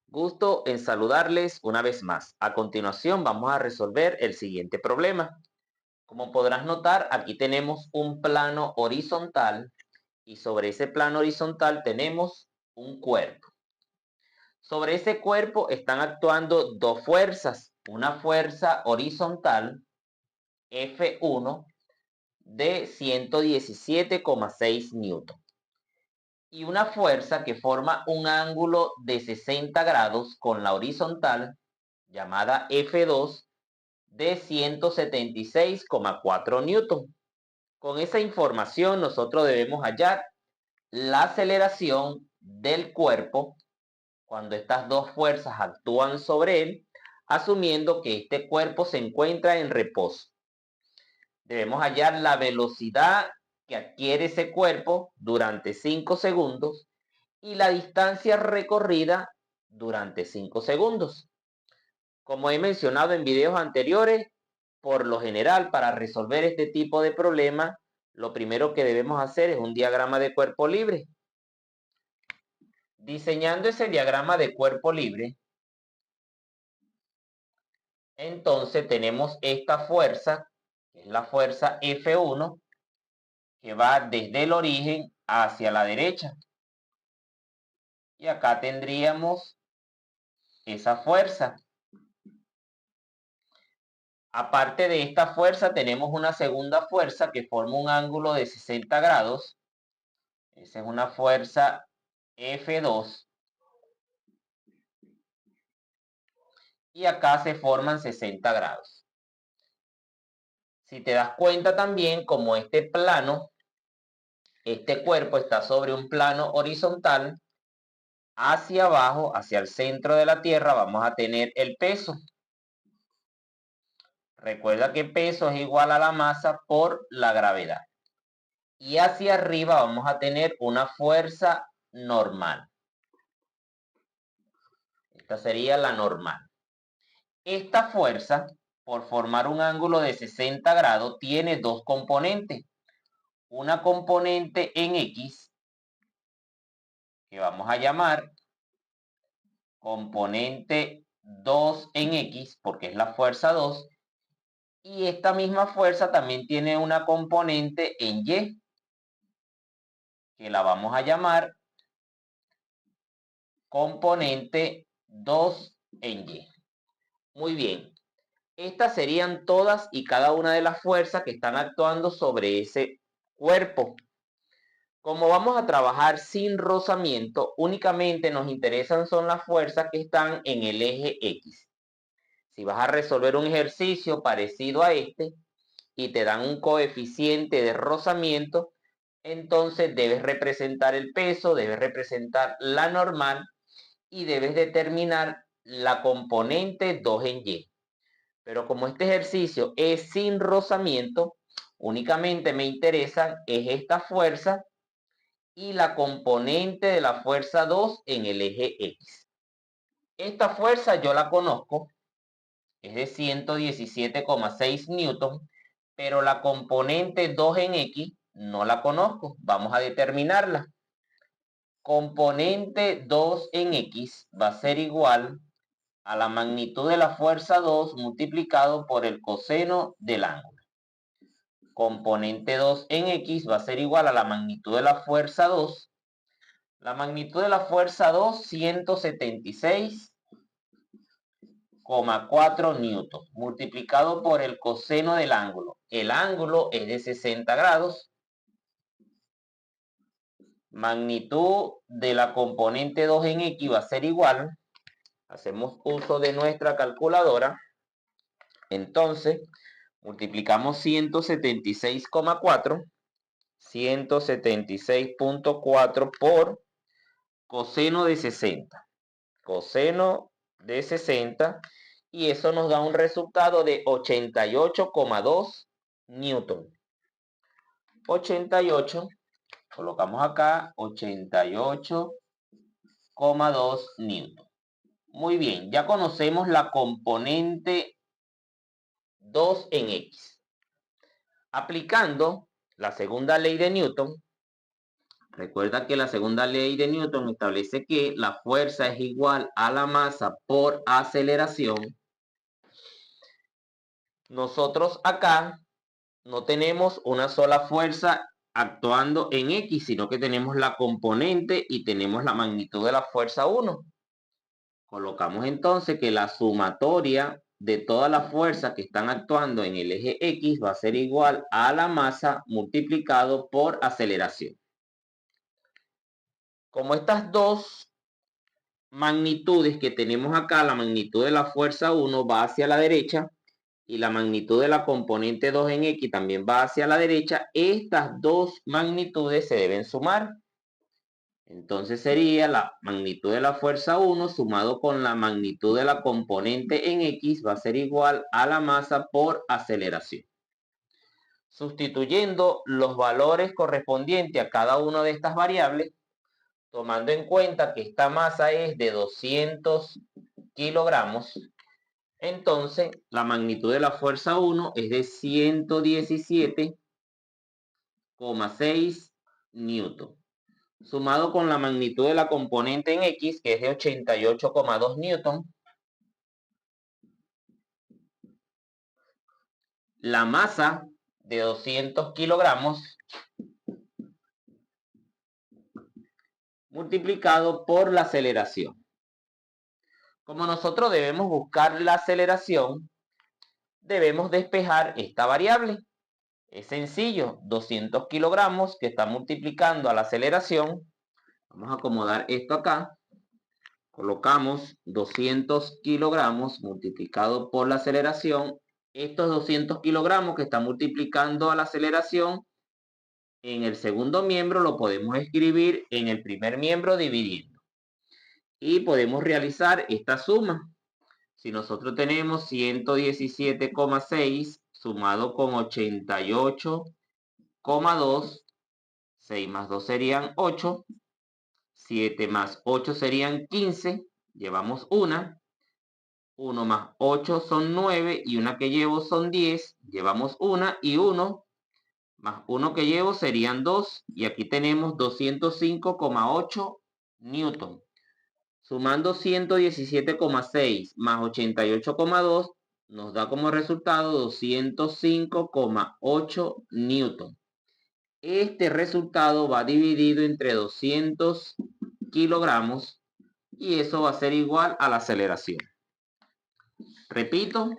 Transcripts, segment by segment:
Gusto en saludarles una vez más. A continuación vamos a resolver el siguiente problema. Como podrás notar, aquí tenemos un plano horizontal y sobre ese plano horizontal tenemos un cuerpo. Sobre ese cuerpo están actuando dos fuerzas. Una fuerza horizontal, F1, de 117,6 newton. Y una fuerza que forma un ángulo de 60 grados con la horizontal, llamada F2, de 176,4 newton. Con esa información nosotros debemos hallar la aceleración del cuerpo cuando estas dos fuerzas actúan sobre él, asumiendo que este cuerpo se encuentra en reposo. Debemos hallar la velocidad que adquiere ese cuerpo durante 5 segundos y la distancia recorrida durante 5 segundos. Como he mencionado en videos anteriores, por lo general, para resolver este tipo de problema, lo primero que debemos hacer es un diagrama de cuerpo libre. Diseñando ese diagrama de cuerpo libre, entonces tenemos esta fuerza, que es la fuerza F1, que va desde el origen hacia la derecha. Y acá tendríamos esa fuerza. Aparte de esta fuerza, tenemos una segunda fuerza que forma un ángulo de 60 grados. Esa es una fuerza F2. Y acá se forman 60 grados. Si te das cuenta también, como este cuerpo está sobre un plano horizontal, hacia abajo, hacia el centro de la Tierra, vamos a tener el peso. Recuerda que peso es igual a la masa por la gravedad. Y hacia arriba vamos a tener una fuerza normal. Esta sería la normal. Esta fuerza, por formar un ángulo de 60 grados, tiene dos componentes. Una componente en X, que vamos a llamar componente 2 en X, porque es la fuerza 2. Y esta misma fuerza también tiene una componente en Y, que la vamos a llamar componente 2 en Y. Muy bien. Estas serían todas y cada una de las fuerzas que están actuando sobre ese cuerpo. Como vamos a trabajar sin rozamiento, únicamente nos interesan son las fuerzas que están en el eje X. Si vas a resolver un ejercicio parecido a este y te dan un coeficiente de rozamiento, entonces debes representar el peso, debes representar la normal y debes determinar la componente 2 en Y. Pero como este ejercicio es sin rozamiento, únicamente me interesan es esta fuerza y la componente de la fuerza 2 en el eje X. Esta fuerza yo la conozco, es de 117,6 newton, pero la componente 2 en X no la conozco. Vamos a determinarla. Componente 2 en X va a ser igual a la magnitud de la fuerza 2 multiplicado por el coseno del ángulo. Componente 2 en X va a ser igual a la magnitud de la fuerza 2. La magnitud de la fuerza 2, 176,4 newton, multiplicado por el coseno del ángulo. El ángulo es de 60 grados. Magnitud de la componente 2 en X va a ser igual. Hacemos uso de nuestra calculadora. Entonces, multiplicamos 176,4, 176.4 por coseno de 60. Coseno de 60, y eso nos da un resultado de 88,2 newton. 88, colocamos acá 88,2 newton. Muy bien, ya conocemos la componente 2 en X. Aplicando la segunda ley de Newton, Recuerda que la segunda ley de Newton establece que la fuerza es igual a la masa por aceleración. Nosotros acá no tenemos una sola fuerza actuando en X, sino que tenemos la componente y tenemos la magnitud de la fuerza 1. Colocamos entonces que la sumatoria de todas las fuerzas que están actuando en el eje X va a ser igual a la masa multiplicado por aceleración. Como estas dos magnitudes que tenemos acá, la magnitud de la fuerza 1 va hacia la derecha y la magnitud de la componente 2 en X también va hacia la derecha, estas dos magnitudes se deben sumar. Entonces sería la magnitud de la fuerza 1 sumado con la magnitud de la componente en X va a ser igual a la masa por aceleración. Sustituyendo los valores correspondientes a cada una de estas variables, tomando en cuenta que esta masa es de 200 kilogramos, entonces la magnitud de la fuerza 1 es de 117,6 newton, sumado con la magnitud de la componente en X, que es de 88,2 newton. La masa de 200 kilogramos multiplicado por la aceleración. Como nosotros debemos buscar la aceleración, debemos despejar esta variable. Es sencillo, 200 kilogramos que está multiplicando a la aceleración. Vamos a acomodar esto acá. Colocamos 200 kilogramos multiplicado por la aceleración. Estos 200 kilogramos que están multiplicando a la aceleración, en el segundo miembro lo podemos escribir en el primer miembro dividiendo. Y podemos realizar esta suma. Si nosotros tenemos 117,6 sumado con 88,2, 6 más 2 serían 8, 7 más 8 serían 15, llevamos una, 1 más 8 son 9 y una que llevo son 10, llevamos una y 1 más 1 que llevo serían 2 y aquí tenemos 205,8 newton. Sumando 117,6 más 88,2 nos da como resultado 205,8 newton. Este resultado va dividido entre 200 kilogramos y eso va a ser igual a la aceleración. Repito,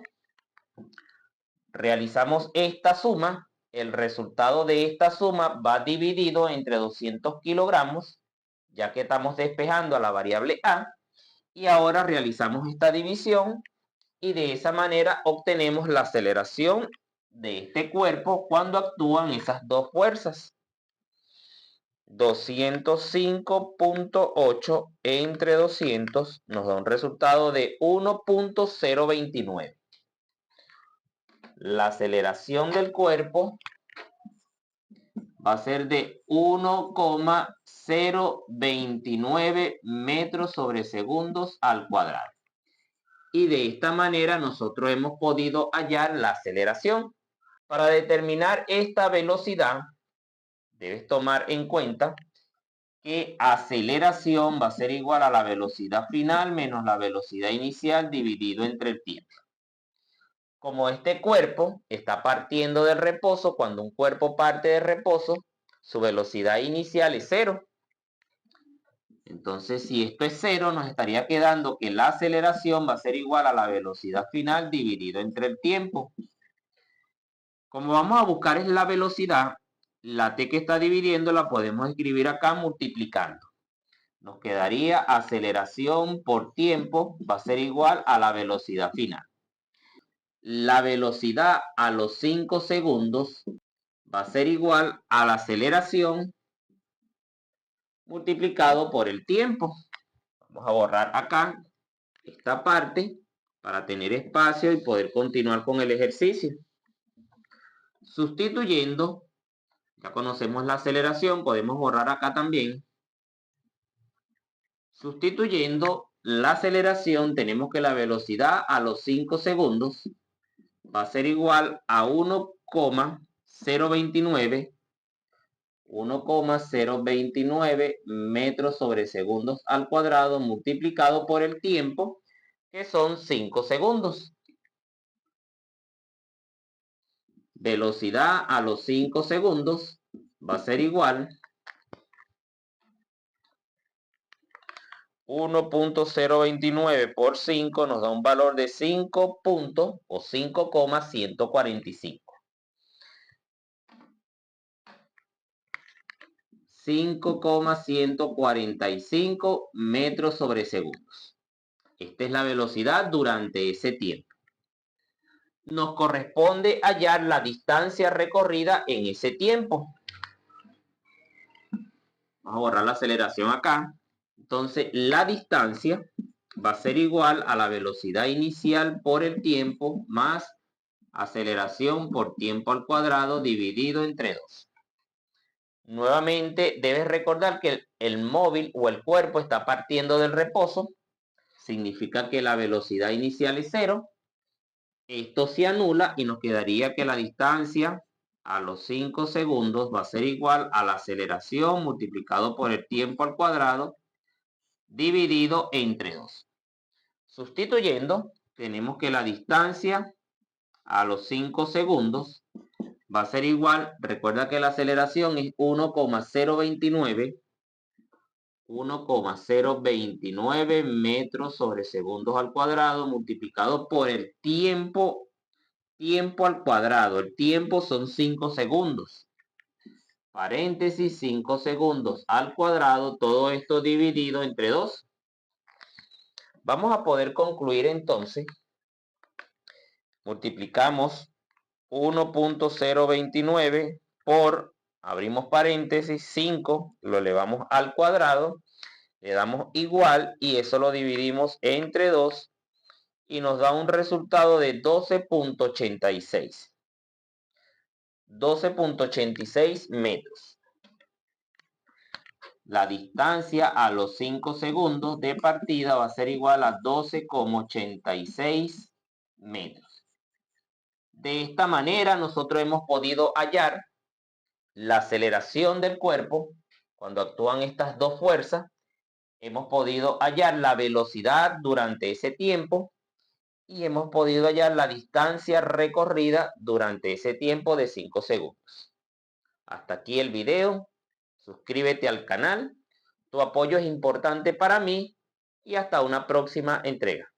realizamos esta suma. El resultado de esta suma va dividido entre 200 kilogramos, ya que estamos despejando a la variable A. Y ahora realizamos esta división y de esa manera obtenemos la aceleración de este cuerpo cuando actúan esas dos fuerzas. 205,8 entre 200 nos da un resultado de 1,029. La aceleración del cuerpo va a ser de 1,029 metros sobre segundos al cuadrado. Y de esta manera nosotros hemos podido hallar la aceleración. Para determinar esta velocidad, debes tomar en cuenta que aceleración va a ser igual a la velocidad final menos la velocidad inicial dividido entre el tiempo. Como este cuerpo está partiendo del reposo, cuando un cuerpo parte de reposo, su velocidad inicial es 0. Entonces, si esto es 0, nos estaría quedando que la aceleración va a ser igual a la velocidad final dividido entre el tiempo. Como vamos a buscar es la velocidad, la t que está dividiendo la podemos escribir acá multiplicando. Nos quedaría aceleración por tiempo va a ser igual a la velocidad final. La velocidad a los 5 segundos va a ser igual a la aceleración multiplicado por el tiempo. Vamos a borrar acá esta parte para tener espacio y poder continuar con el ejercicio. Sustituyendo, ya conocemos la aceleración, podemos borrar acá también. Sustituyendo la aceleración, tenemos que la velocidad a los 5 segundos va a ser igual a 1,029 1,029 metros sobre segundos al cuadrado multiplicado por el tiempo, que son 5 segundos. Velocidad a los 5 segundos va a ser igual 1,029 por 5 nos da un valor de 5 puntos o 5,145. 5,145 metros sobre segundos. Esta es la velocidad durante ese tiempo. Nos corresponde hallar la distancia recorrida en ese tiempo. Vamos a borrar la aceleración acá. Entonces, la distancia va a ser igual a la velocidad inicial por el tiempo más aceleración por tiempo al cuadrado dividido entre 2. Nuevamente, debes recordar que el móvil o el cuerpo está partiendo del reposo. Significa que la velocidad inicial es 0. Esto se anula y nos quedaría que la distancia a los 5 segundos va a ser igual a la aceleración multiplicado por el tiempo al cuadrado dividido entre 2. Sustituyendo, tenemos que la distancia a los 5 segundos va a ser igual, recuerda que la aceleración es 1,029 metros sobre segundos al cuadrado multiplicado por el tiempo al cuadrado. El tiempo son 5 segundos. Paréntesis, 5 segundos al cuadrado, todo esto dividido entre 2. Vamos a poder concluir entonces. Multiplicamos 1,029 por, abrimos paréntesis, 5, lo elevamos al cuadrado, le damos igual y eso lo dividimos entre 2 y nos da un resultado de 12,86. 12,86 metros. La distancia a los 5 segundos de partida va a ser igual a 12,86 metros. De esta manera nosotros hemos podido hallar la aceleración del cuerpo cuando actúan estas dos fuerzas. Hemos podido hallar la velocidad durante ese tiempo y hemos podido hallar la distancia recorrida durante ese tiempo de 5 segundos. Hasta aquí el video. Suscríbete al canal. Tu apoyo es importante para mí y hasta una próxima entrega.